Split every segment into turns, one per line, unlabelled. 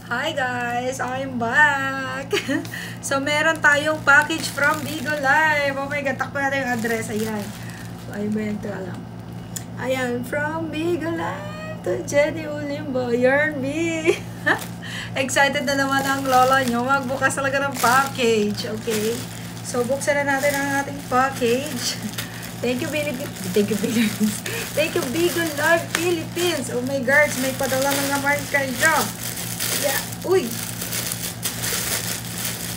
Hi guys! I'm back! So, meron tayong package from Bigo Live. Oh my God, takpo natin yung address. Ayan. Ay, bento lang. Ayan, from Bigo Live to Jenny Ulimbo. Yarn B! Excited na naman ang lola nyo. Magbukas talaga ng package. Okay? So, buksan na natin ang ating package. Thank you, Philippines. Thank you, Bigo Live Philippines. Oh my God, may padala na naman kayo. Yeah. Uy!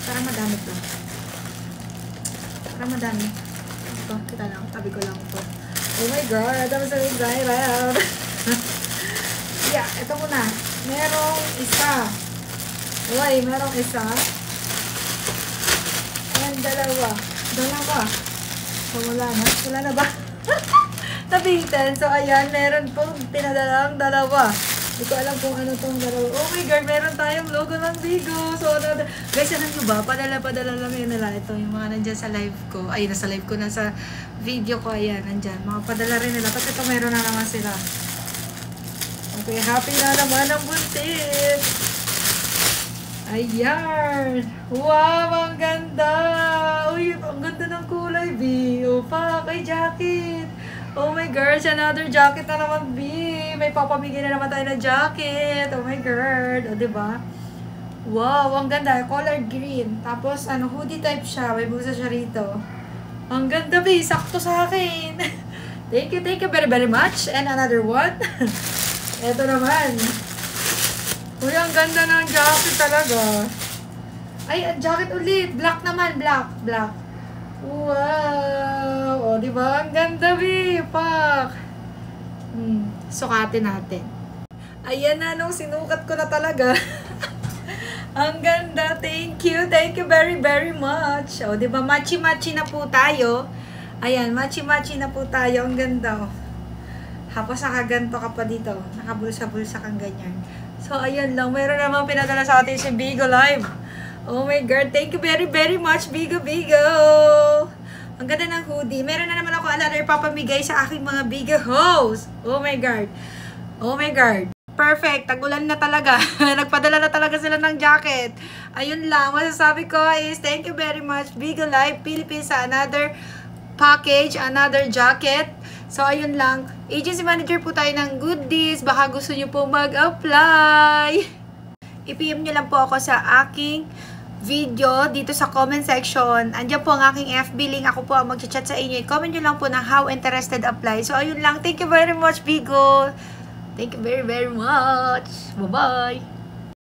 Parang madami to. Parang madami. Ito, kita lang. Tabi ko lang ito. Oh my God, I'm so excited. Yeah, ito muna. Merong isa. Uy, merong isa. And dalawa. Dalawa. So, wala na. Wala na ba? Nabitan. So, ayan. Meron pong pinadalang dalawa. Hindi ko alam kung ano tong dalawa. Oh my God, meron tayong logo ng Bigo. So, guys, alam nyo ba? Padala lang yun nila. Ito, yung mga nandyan sa live ko. Ay, nasa live ko, nasa video ko. Ayan, nandyan. Mga padala rin nila. Tapos ito, meron na naman sila. Okay, happy na naman ang buntis. Ayan. Wow, ang ganda. Uy, ang ganda ng kulay, B. O, pa, kay jacket. Oh my God, another jacket na naman, B. May papamigay na naman tayo na jacket. Oh my God. O, diba? Wow, ang ganda. Color green. Tapos, hoodie type siya. May busa siya rito. Ang ganda, B. Sakto sa akin. Thank you very, very much. And another one. Ito naman. Uy, ang ganda ng jacket talaga. Ay, jacket ulit. Black naman. Black. Wow! O, diba? Ang ganda, B! Pak! Sukatin natin. Ayan na, nung sinukat ko na talaga. Ang ganda. Thank you very, very much. O, diba? Matchy-matchy na po tayo. Ayan, matchy-matchy na po tayo. Ang ganda, o. Hapos nakaganto ka pa dito. Nakabulsa-bulsa kang ganyan. So, ayan lang. Meron namang pinadala sa atin si Bigo Live. Oh my God, thank you very, very much, Bigo. Ang ganda ng hoodie. Meron na naman ako another papamigay sa aking mga Bigo hosts. Oh my God. Perfect. Tagulan na talaga. Nagpadala na talaga sila ng jacket. Ayun lang. Masasabi ko is thank you very much, Bigo Live Philippines, sa another package, another jacket. So, ayun lang. Agency manager po tayo ng goodies. Baka gusto nyo po mag-apply. I-PM nyo lang po ako sa aking video dito sa comment section. Andiyan po ang aking FB link. Ako po ang mag-chat sa inyo. I-comment nyo lang po ng how interested apply. So, ayun lang. Thank you very much, Bigo. Thank you very, very much. Bye-bye.